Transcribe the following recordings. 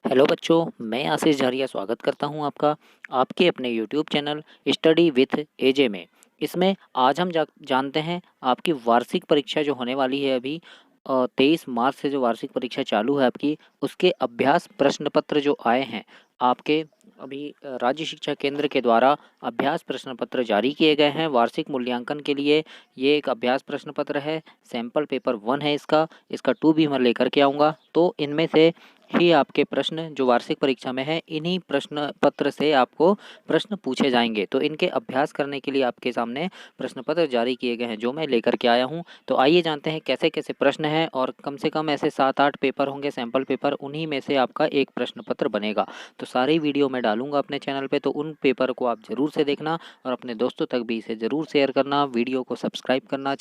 Hello बच्चों, मैं आशीष झारिया स्वागत करता हूं आपका आपके अपने यूट्यूब चैनल स्टडी विथ एजे में। इसमें आज हम जानते हैं आपकी वार्षिक परीक्षा जो होने वाली है अभी 23 मार्च से जो वार्षिक परीक्षा चालू है आपकी, उसके अभ्यास प्रश्न पत्र जो आए हैं आपके अभी राज्य शिक्षा केंद्र के द्वारा अभ्यास प्रश्न पत्र जारी किए गए हैं वार्षिक मूल्यांकन के लिए। ये एक अभ्यास प्रश्न पत्र है, सैंपल पेपर 1 है इसका 2 भी मैं लेकर के आऊँगा। तो इनमें से ही आपके प्रश्न जो वार्षिक परीक्षा में है, इन्हीं प्रश्न पत्र से आपको प्रश्न पूछे जाएंगे। तो इनके अभ्यास करने के लिए आपके सामने प्रश्न पत्र जारी किए गए हैं जो मैं लेकर के आया हूं। तो आइए जानते हैं कैसे कैसे प्रश्न हैं, और कम से कम ऐसे 7-8 पेपर होंगे सैंपल पेपर, उन्हीं में से आपका एक प्रश्न पत्र बनेगा। तो सारी वीडियो मैं डालूंगा अपने चैनल पे, तो उन पेपर को आप जरूर से देखना और अपने दोस्तों तक भी इसे जरूर शेयर करना। वीडियो को सब्सक्राइब करना,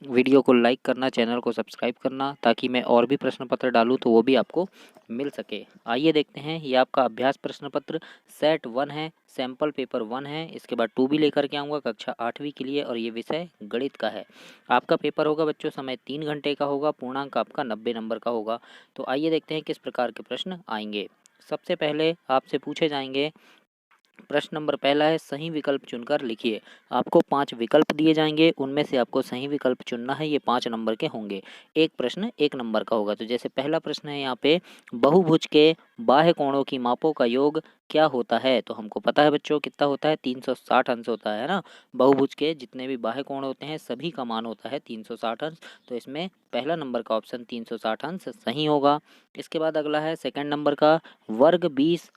वीडियो को लाइक करना, चैनल को सब्सक्राइब करना, ताकि मैं और भी प्रश्न पत्र डालूँ तो वो भी आपको मिल सके। आइए देखते हैं, ये आपका अभ्यास प्रश्न पत्र सेट 1 है, सैंपल पेपर 1 है। इसके बाद 2 भी लेकर के आऊँगा कक्षा 8वीं के लिए, और ये विषय गणित का है। आपका पेपर होगा बच्चों, समय 3 घंटे का होगा, पूर्णांक आपका 90 नंबर का होगा। तो आइए देखते हैं किस प्रकार के प्रश्न आएंगे। सबसे पहले आपसे पूछे जाएंगे, प्रश्न नंबर पहला है, सही विकल्प चुनकर लिखिए। आपको 5 विकल्प दिए जाएंगे, उनमें से आपको सही विकल्प चुनना है। ये 5 नंबर के होंगे, एक प्रश्न 1 नंबर का होगा। तो जैसे पहला प्रश्न है यहाँ पे, बहुभुज के बाह्य कोणों की मापों का योग क्या होता है। तो हमको पता है बच्चों कितना होता है, 360 अंश होता है ना। बहुभुज के जितने भी बाह्य कोण होते हैं सभी का मान होता है 360 अंश। तो इसमें पहला नंबर का ऑप्शन 360 अंश सही होगा। इसके बाद अगला है सेकंड नंबर का, वर्ग 20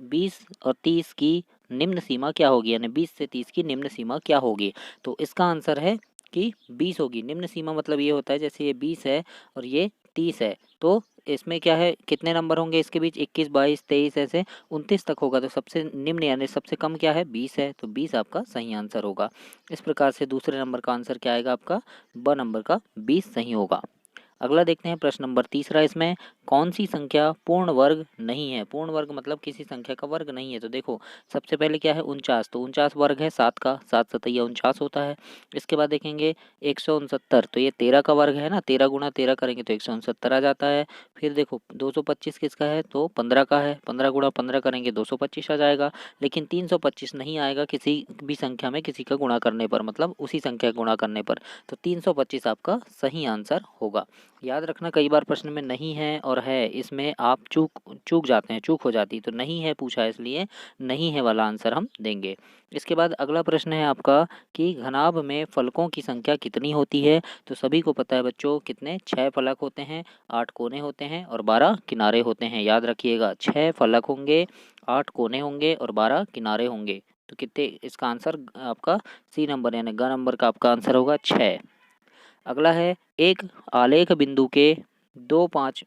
20 और 30 की निम्न सीमा क्या होगी, यानी 20 से 30 की निम्न सीमा क्या होगी। तो इसका आंसर है कि 20 होगी। निम्न सीमा मतलब ये होता है, जैसे ये 20 है और ये 30 है, तो इसमें क्या है, कितने नंबर होंगे इसके बीच, 21 22 23 ऐसे 29 तक होगा। तो सबसे निम्न यानी सबसे कम क्या है, 20 है। तो 20 आपका सही आंसर होगा। इस प्रकार से दूसरे नंबर का आंसर क्या आएगा आपका, ब नंबर का 20 सही होगा। अगला देखते हैं प्रश्न नंबर तीसरा, इसमें कौन सी संख्या पूर्ण वर्ग नहीं है। पूर्ण वर्ग मतलब किसी संख्या का वर्ग नहीं है। तो देखो सबसे पहले क्या है, 49। तो 49 वर्ग है 7 का, 7 सतैया 49 होता है। इसके बाद देखेंगे 169, तो ये 13 का वर्ग है ना, 13 गुणा 13 करेंगे तो 169 आ जाता है। फिर देखो 225 किसका है, तो 15 का है, 15 गुणा 15 करेंगे 225 आ जाएगा। लेकिन 325 नहीं आएगा किसी भी संख्या में किसी का गुणा करने पर, मतलब उसी संख्या का गुणा करने पर। तो 325 आपका सही आंसर होगा। याद रखना, कई बार प्रश्न में नहीं है और है, इसमें आप चूक जाते हैं, चूक हो जाती है। तो नहीं है पूछा, इसलिए नहीं है वाला आंसर हम देंगे। इसके बाद अगला प्रश्न है आपका कि घनाभ में फलकों की संख्या कितनी होती है। तो सभी को पता है बच्चों, कितने, 6 फलक होते हैं, 8 कोने होते हैं और 12 किनारे होते हैं। याद रखिएगा, 6 फलक होंगे, 8 कोने होंगे और 12 किनारे होंगे। तो कितने, इसका आंसर आपका सी नंबर यानी ग नंबर का आपका आंसर होगा 6। अगला है, एक आलेख बिंदु के 2,5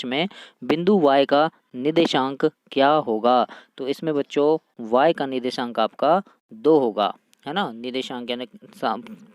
में बिंदु y का निर्देशांक क्या होगा। तो इसमें बच्चों y का निर्देशांक आपका 2 होगा, है ना। निर्देशांक यानी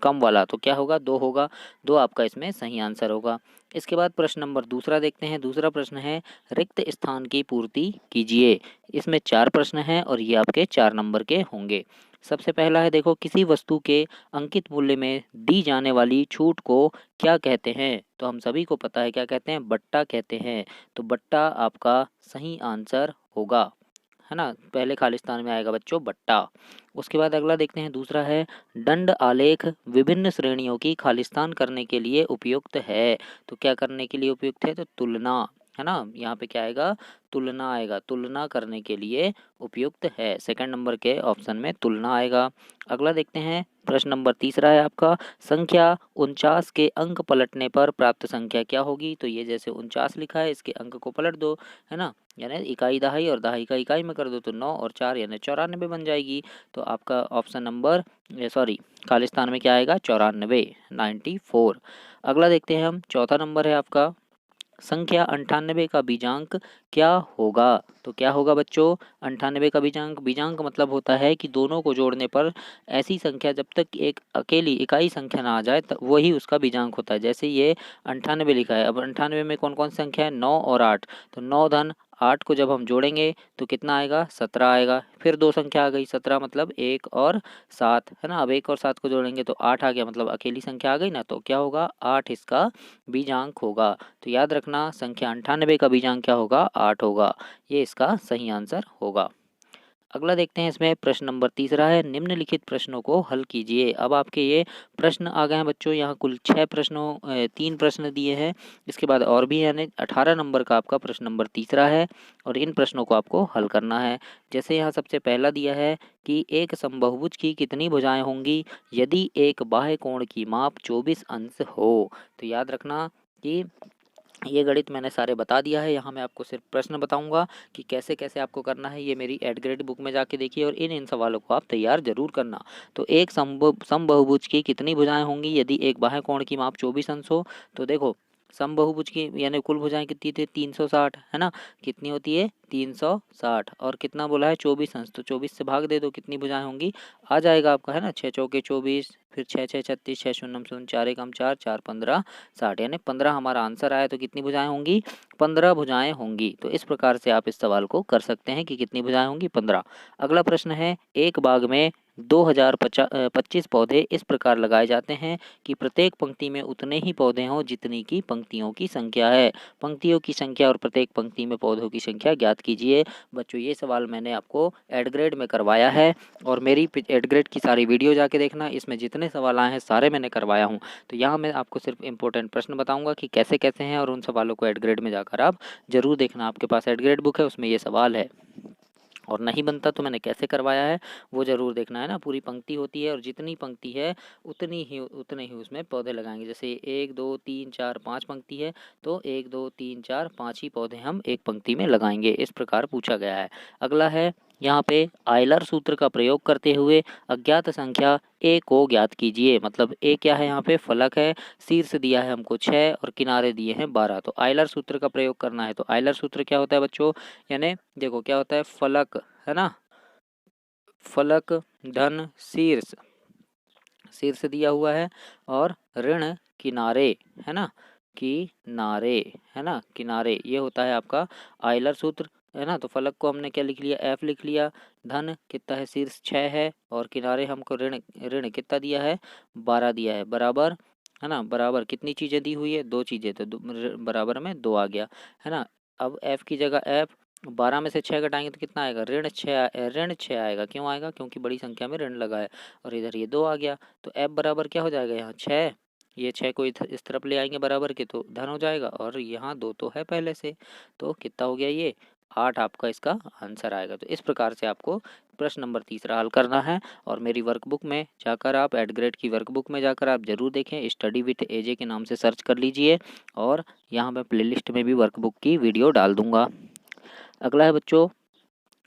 कम वाला, तो क्या होगा, 2 होगा। 2 आपका इसमें सही आंसर होगा। इसके बाद प्रश्न नंबर दूसरा देखते हैं। दूसरा प्रश्न है, रिक्त स्थान की पूर्ति कीजिए। इसमें 4 प्रश्न हैं और ये आपके 4 नंबर के होंगे। सबसे पहला है, देखो किसी वस्तु के अंकित मूल्य में दी जाने वाली छूट को क्या कहते हैं। तो हम सभी को पता है क्या कहते हैं, बट्टा कहते हैं। तो बट्टा आपका सही आंसर होगा, है ना। पहले खालिस्तान में आएगा बच्चों बट्टा। उसके बाद अगला देखते हैं, दूसरा है, दंड आलेख विभिन्न श्रेणियों की खालिस्तान करने के लिए उपयुक्त है। तो क्या करने के लिए उपयुक्त है, तो तुलना, है ना। यहाँ पे क्या आएगा, तुलना आएगा, तुलना करने के लिए उपयुक्त है। सेकंड नंबर के ऑप्शन में तुलना आएगा। अगला देखते हैं, प्रश्न नंबर तीसरा है आपका, संख्या 49 के अंक पलटने पर प्राप्त संख्या क्या होगी। तो ये जैसे 49 लिखा है, इसके अंक को पलट दो, है ना, यानी इकाई दहाई और दहाई का इकाई में कर दो, तो 9 और 4 यानी 94 बन जाएगी। तो आपका ऑप्शन नंबर, सॉरी, खालिस्तान में क्या आएगा, 94, 94। अगला देखते हैं हम, चौथा नंबर है आपका, संख्या 98 का बीजांक क्या होगा। तो क्या होगा बच्चों, 98 का बीजांक, बीजांक मतलब होता है कि दोनों को जोड़ने पर ऐसी संख्या, जब तक एक अकेली इकाई संख्या ना आ जाए तब वही उसका बीजांक होता है। जैसे ये 98 लिखा है, अब 98 में कौन कौन सी संख्या है, 9 और 8। तो 9 धन 8 को जब हम जोड़ेंगे तो कितना आएगा 17 आएगा। फिर दो संख्या आ गई 17 मतलब 1 और 7 है ना। अब 1 और 7 को जोड़ेंगे तो 8 आ गया, मतलब अकेली संख्या आ गई ना, तो क्या होगा 8 इसका बीजांक होगा। तो याद रखना संख्या 98 का बीजांक क्या होगा 8 होगा। ये इसका सही आंसर होगा। अगला देखते हैं, इसमें प्रश्न नंबर तीसरा है, निम्नलिखित प्रश्नों को हल कीजिए। अब आपके ये प्रश्न आ गए हैं बच्चों, यहाँ कुल 3 प्रश्न दिए हैं। इसके बाद और भी, यानी 18 नंबर का आपका प्रश्न नंबर तीसरा है और इन प्रश्नों को आपको हल करना है। जैसे यहाँ सबसे पहला दिया है कि एक समबाहुभुज की कितनी भुजाएं होंगी यदि एक बाह्य कोण की माप 24 अंश हो। तो याद रखना कि ये गणित मैंने सारे बता दिया है। यहाँ मैं आपको सिर्फ प्रश्न बताऊंगा कि कैसे कैसे आपको करना है। ये मेरी एड ग्रेड बुक में जाके देखिए और इन सवालों को आप तैयार जरूर करना। तो एक समबाहुभुज की कितनी भुजाएं होंगी यदि एक बाह्य कोण की माप 24 अंश हो। तो देखो समबाहुभुज की यानी कुल भुजाएं कितनी थी 360 है ना। कितनी होती है 360 और कितना बोला है 24 अंश, तो 24 से भाग दे दो कितनी भुजाएं होंगी आ जाएगा आपका है ना। 6 चौके 24, फिर 6 6 36, 6 शून्य शून्य, 4 एकम 4, 4 15 60, यानी 15 हमारा आंसर आया। तो कितनी भुजाएं होंगी 15 भुजाएं होंगी। तो इस प्रकार से आप इस सवाल को कर सकते हैं कि कितनी भुजाएं होंगी 15। अगला प्रश्न है, एक बाग में 2025 पौधे इस प्रकार लगाए जाते हैं कि प्रत्येक पंक्ति में उतने ही पौधे हों जितनी की पंक्तियों की संख्या है। पंक्तियों की संख्या और प्रत्येक पंक्ति में पौधों की संख्या ज्ञात कीजिए। बच्चों ये सवाल मैंने आपको एड ग्रेड में करवाया है और मेरी एड ग्रेड की सारी वीडियो जाके देखना, इसमें जितने सवाल आए हैं सारे मैंने करवाया हूँ। तो यहाँ मैं आपको सिर्फ इंपॉर्टेंट प्रश्न बताऊंगा कि कैसे कैसे हैं और उन सवालों को एड ग्रेड में जाकर आप जरूर देखना। आपके पास एड ग्रेड बुक है उसमें ये सवाल है और नहीं बनता तो मैंने कैसे करवाया है वो ज़रूर देखना है ना। पूरी पंक्ति होती है और जितनी पंक्ति है उतने ही उसमें पौधे लगाएंगे। जैसे 1 2 3 4 5 पंक्ति है तो 1 2 3 4 5 ही पौधे हम एक पंक्ति में लगाएंगे। इस प्रकार पूछा गया है। अगला है, यहाँ पे आयलर सूत्र का प्रयोग करते हुए अज्ञात संख्या ए को ज्ञात कीजिए। मतलब ए क्या है, यहाँ पे फलक है, शीर्ष दिया है हमको 6 और किनारे दिए हैं 12। तो आयलर सूत्र का प्रयोग करना है। तो आयलर सूत्र क्या होता है बच्चों, यानी देखो क्या होता है, फलक है ना, फलक धन शीर्ष, शीर्ष दिया हुआ है और ऋण किनारे है ना, किनारे है ना, किनारे, ये होता है आपका आयलर सूत्र है ना। तो फलक को हमने क्या लिख लिया एफ लिख लिया, धन कितना है शीर्ष 6 है और किनारे हमको ऋण ऋण कितना दिया है 12 दिया है, बराबर है ना। बराबर कितनी चीज़ें दी हुई है 2 चीज़ें, तो बराबर में 2 आ गया है ना। अब एफ की जगह एफ 12 में से 6 घटाएंगे तो कितना आएगा ऋण 6 आएगा। क्यों आएगा, क्योंकि बड़ी संख्या में ऋण लगा है और इधर ये 2 आ गया। तो एफ बराबर क्या हो जाएगा यहाँ 6, ये 6 को इस तरफ ले आएंगे बराबर के तो धन हो जाएगा और यहाँ 2 तो है पहले से, तो कितना हो गया ये 8 आपका इसका आंसर आएगा। तो इस प्रकार से आपको प्रश्न नंबर तीसरा हल करना है और मेरी वर्कबुक में जाकर आप एड ग्रेड की वर्कबुक में जाकर आप ज़रूर देखें, स्टडी विथ एजे के नाम से सर्च कर लीजिए और यहाँ मैं प्लेलिस्ट में भी वर्कबुक की वीडियो डाल दूँगा। अगला है बच्चों,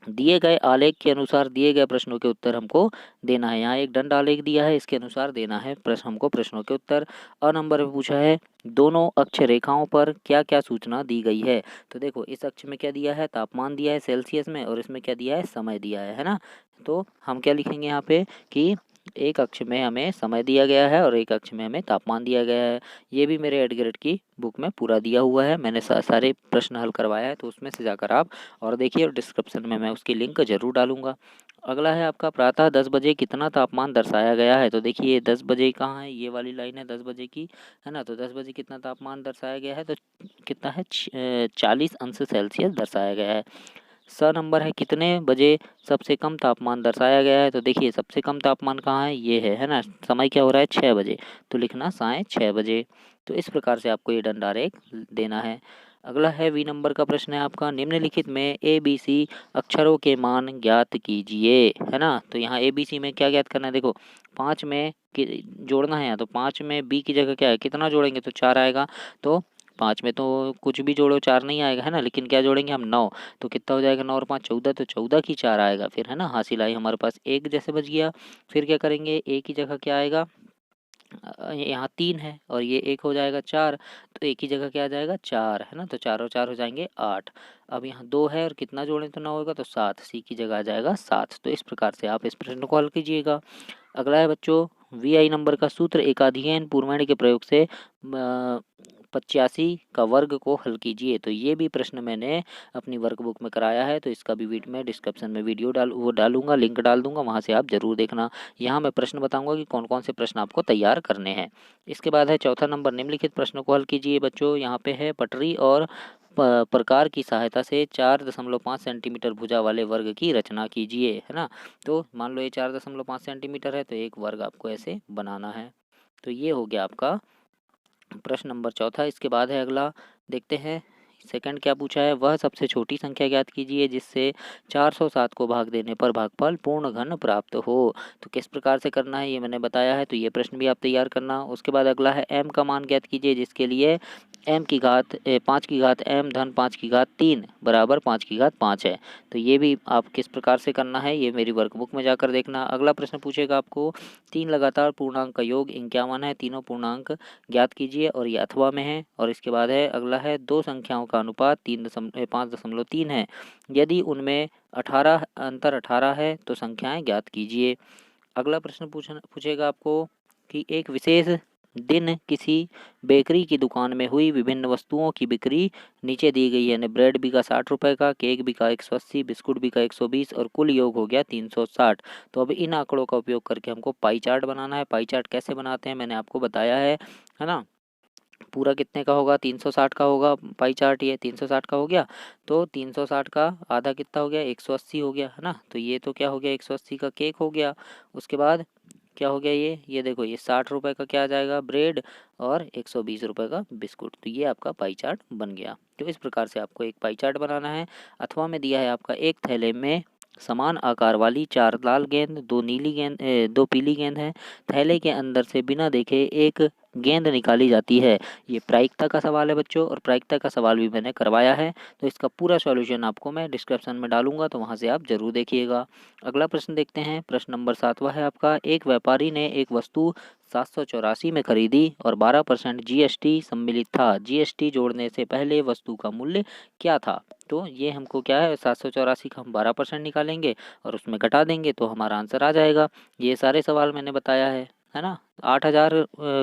दिए गए आलेख के अनुसार दिए गए प्रश्नों के उत्तर हमको देना है। यहाँ एक दंड आलेख दिया है, इसके अनुसार देना है प्रश्न हमको प्रश्नों के उत्तर। अ नंबर में पूछा है, दोनों अक्ष रेखाओं पर क्या क्या सूचना दी गई है। तो देखो इस अक्ष में क्या दिया है तापमान दिया है सेल्सियस में और इसमें क्या दिया है समय दिया है ना। तो हम क्या लिखेंगे यहाँ पे कि एक अक्ष में हमें समय दिया गया है और एक अक्ष में हमें तापमान दिया गया है। ये भी मेरे एड ग्रेड की बुक में पूरा दिया हुआ है, मैंने सारे प्रश्न हल करवाया है, तो उसमें से जाकर आप और देखिए और डिस्क्रिप्शन में मैं उसकी लिंक ज़रूर डालूंगा। अगला है आपका, प्रातः 10 बजे कितना तापमान दर्शाया गया है। तो देखिए 10 बजे कहाँ है, ये वाली लाइन है 10 बजे की है ना। तो 10 बजे कितना तापमान दर्शाया गया है, तो कितना है 40 अंश सेल्सियस दर्शाया गया है। स नंबर है, कितने बजे सबसे कम तापमान दर्शाया गया है। तो देखिए सबसे कम तापमान कहाँ है, ये है ना। समय क्या हो रहा है 6 बजे, तो लिखना साय 6 बजे। तो इस प्रकार से आपको ये दंड आरेख देना है। अगला है वी नंबर का प्रश्न है आपका, निम्नलिखित में ए बी सी अक्षरों के मान ज्ञात कीजिए है ना। तो यहाँ ए बी सी में क्या ज्ञात करना है, देखो 5 में जोड़ना है यहाँ, तो 5 में बी की जगह क्या है, कितना जोड़ेंगे तो 4 आएगा। तो 5 में तो कुछ भी जोड़ो 4 नहीं आएगा है ना, लेकिन क्या जोड़ेंगे हम 9, तो कितना हो जाएगा 9 और 5 14, तो 14 की 4 आएगा फिर है ना। हासिल आई हमारे पास एक जैसे बच गया। फिर क्या करेंगे, ए की जगह क्या आएगा, यहाँ 3 है और ये 1 हो जाएगा 4, तो एक ही जगह क्या आ जाएगा 4 है ना। तो 4 और 4 हो जाएंगे 8। अब यहाँ 2 है और कितना जोड़ें तो 9 होगा, तो 7, सी की जगह आ जाएगा 7। तो इस प्रकार से आप इस प्रश्न को हल कीजिएगा। अगला है बच्चों, वी आई नंबर का सूत्र एकाधियन पूर्वाणी के प्रयोग से 85 का वर्ग को हल कीजिए। तो ये भी प्रश्न मैंने अपनी वर्कबुक में कराया है, तो इसका भी मैं डिस्क्रिप्शन में वीडियो डालूंगा, लिंक डाल दूंगा, वहाँ से आप ज़रूर देखना। यहाँ मैं प्रश्न बताऊंगा कि कौन कौन से प्रश्न आपको तैयार करने हैं। इसके बाद है चौथा नंबर, निम्नलिखित प्रश्नों को हल कीजिए बच्चों। यहाँ पे है पटरी और प्रकार की सहायता से 4.5 सेंटीमीटर भुजा वाले वर्ग की रचना कीजिए, है ना। तो मान लो ये 4.5 सेंटीमीटर है, तो एक वर्ग आपको ऐसे बनाना है। तो ये हो गया आपका प्रश्न नंबर चौथा। इसके बाद है अगला, देखते हैं सेकंड क्या पूछा है। वह सबसे छोटी संख्या ज्ञात कीजिए जिससे 407 को भाग देने पर भागफल पूर्ण घन प्राप्त हो। तो किस प्रकार से करना है ये मैंने बताया है, तो ये प्रश्न भी आप तैयार करना। उसके बाद अगला है m का मान ज्ञात कीजिए जिसके लिए m की घात 5 की घात m धन 5 की घात 3 बराबर 5 की घात 5 है। तो ये भी आप किस प्रकार से करना है ये मेरी वर्कबुक में जाकर देखना। अगला प्रश्न पूछेगा आपको 3 लगातार पूर्णांक का योग 51 है, तीनों पूर्णांक ज्ञात कीजिए और ये अथवा में है। और इसके बाद है अगला है दो संख्याओं का अनुपात 5.3 है, यदि उनमें 18 है तो संख्याएं ज्ञात कीजिए। अगला प्रश्न पूछेगा आपको कि एक विशेष दिन किसी बेकरी की दुकान में हुई विभिन्न वस्तुओं की बिक्री नीचे दी गई है। ब्रेड बिका 60 रुपये का, केक बिका 180, बिस्कुट बिका 120 और कुल योग हो गया 360। तो अब इन आंकड़ों का उपयोग करके हमको पाई चार्ट बनाना है। पाई चार्ट कैसे बनाते हैं मैंने आपको बताया है ना। पूरा कितने का होगा, 360 का होगा पाई चार्ट। ये 360 का हो गया, तो 360 का आधा कितना हो गया, 180 हो गया, है ना। तो ये तो क्या हो गया, 180 का केक हो गया। उसके बाद क्या हो गया, ये देखो, ये 60 रुपये का क्या आ जाएगा, ब्रेड, और 120 रुपये का बिस्कुट। तो ये आपका पाई चार्ट बन गया। तो इस प्रकार से आपको एक पाई चार्ट बनाना है। अथवा में दिया है आपका एक थैले में समान आकार वाली 4 लाल गेंद, 2 पीली गेंद है। थैले के अंदर से बिना देखे एक गेंद निकाली जाती है। ये प्रायिकता का सवाल है बच्चों, और प्रायिकता का सवाल भी मैंने करवाया है। तो इसका पूरा सॉल्यूशन आपको मैं डिस्क्रिप्शन में डालूंगा, तो वहाँ से आप जरूर देखिएगा। अगला प्रश्न देखते हैं। प्रश्न नंबर 7वां है आपका, एक व्यापारी ने एक वस्तु 784 में खरीदी और 12% जीएसटी सम्मिलित था। जीएसटी जोड़ने से पहले वस्तु का मूल्य क्या था। तो ये हमको क्या है, 784 का हम 12% निकालेंगे और उसमें घटा देंगे तो हमारा आंसर आ जाएगा। ये सारे सवाल मैंने बताया है ना। 8,000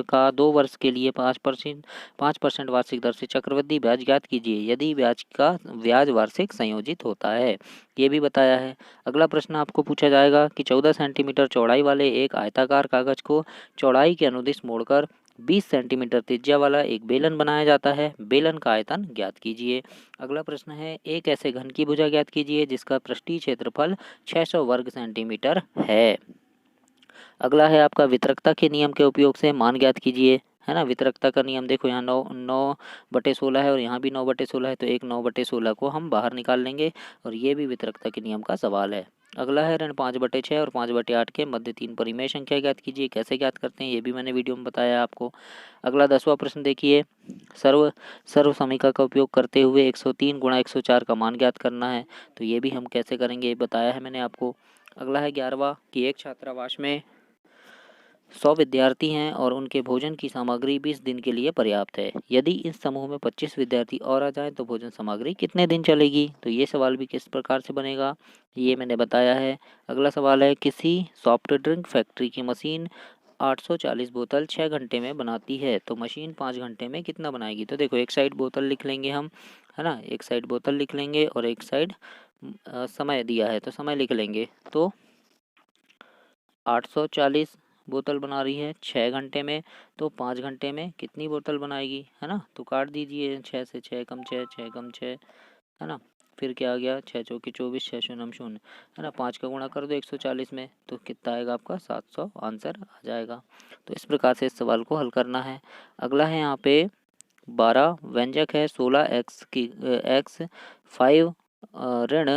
का 2 वर्ष के लिए 5% वार्षिक दर से चक्रवृद्धि ब्याज ज्ञात कीजिए यदि ब्याज वार्षिक संयोजित होता है, ये भी बताया है। अगला प्रश्न आपको पूछा जाएगा कि 14 सेंटीमीटर चौड़ाई वाले एक आयताकार कागज को चौड़ाई के अनुदिश मोड़कर 20 सेंटीमीटर त्रिज्या वाला एक बेलन बनाया जाता है। बेलन का आयतन ज्ञात कीजिए। अगला प्रश्न है, एक ऐसे घन की भुजा ज्ञात कीजिए जिसका पृष्ठीय क्षेत्रफल 600 वर्ग सेंटीमीटर है। अगला है आपका वितरकता के नियम के उपयोग से मान ज्ञात कीजिए, है ना। वितरकता का नियम देखो, यहाँ 9/16 है और यहाँ भी 9/16 है, तो एक 9/16 को हम बाहर निकाल लेंगे और ये भी वितरकता के नियम का सवाल है। अगला है ऋण 5/6 और 5/8 के मध्य 3 परिमेय संख्या ज्ञात कीजिए। कैसे ज्ञात करते हैं ये भी मैंने वीडियो में बताया आपको। अगला 10वां प्रश्न देखिए, सर्व समीकरण का उपयोग करते हुए 103 गुणा 104 का मान ज्ञात करना है। तो ये भी हम कैसे करेंगे ये बताया है मैंने आपको। अगला है 11वां कि एक छात्रावास में 100 विद्यार्थी हैं और उनके भोजन की सामग्री 20 दिन के लिए पर्याप्त है। यदि इस समूह में 25 विद्यार्थी और आ जाएं तो भोजन सामग्री कितने दिन चलेगी। तो ये सवाल भी किस प्रकार से बनेगा ये मैंने बताया है। अगला सवाल है, किसी सॉफ्ट ड्रिंक फैक्ट्री की मशीन 840 बोतल 6 घंटे में बनाती है, तो मशीन 5 घंटे में कितना बनाएगी। तो देखो, एक साइड बोतल लिख लेंगे हम, है ना, एक साइड बोतल लिख लेंगे और एक साइड समय दिया है तो समय लिख लेंगे। तो 840 बोतल बना रही है 6 घंटे में, तो 5 घंटे में कितनी बोतल बनाएगी, है ना। तो काट दीजिए, 6 से 6 कम 6, 6 कम 6, है ना। फिर क्या आ गया, 6 चौके 24, 6 शून्य 0, है ना। 5 का गुणा कर दो 140 में, तो कितना आएगा आपका 700 आंसर आ जाएगा। तो इस प्रकार से इस सवाल को हल करना है। अगला है यहाँ पे 12 व्यंजक है, 16 x 5 ऋण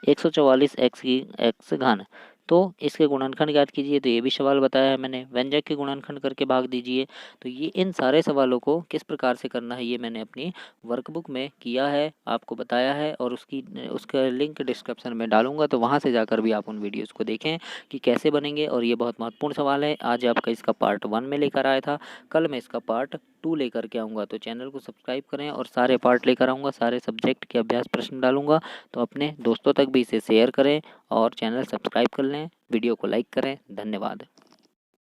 144 x घन, तो इसके गुणनखंड ज्ञात कीजिए। तो ये भी सवाल बताया है मैंने, व्यंजक के गुणनखंड करके भाग दीजिए। तो ये इन सारे सवालों को किस प्रकार से करना है ये मैंने अपनी वर्कबुक में किया है, आपको बताया है, और उसका लिंक डिस्क्रिप्शन में डालूंगा, तो वहाँ से जाकर भी आप उन वीडियोज़ को देखें कि कैसे बनेंगे। और ये बहुत महत्वपूर्ण सवाल है। आज आपका इसका पार्ट 1 में लेकर आया था, कल मैं इसका पार्ट 2 लेकर के आऊँगा। तो चैनल को सब्सक्राइब करें और सारे पार्ट लेकर आऊँगा, सारे सब्जेक्ट के अभ्यास प्रश्न डालूंगा। तो अपने दोस्तों तक भी इसे शेयर करें और चैनल सब्सक्राइब कर लें, वीडियो को लाइक करें। धन्यवाद।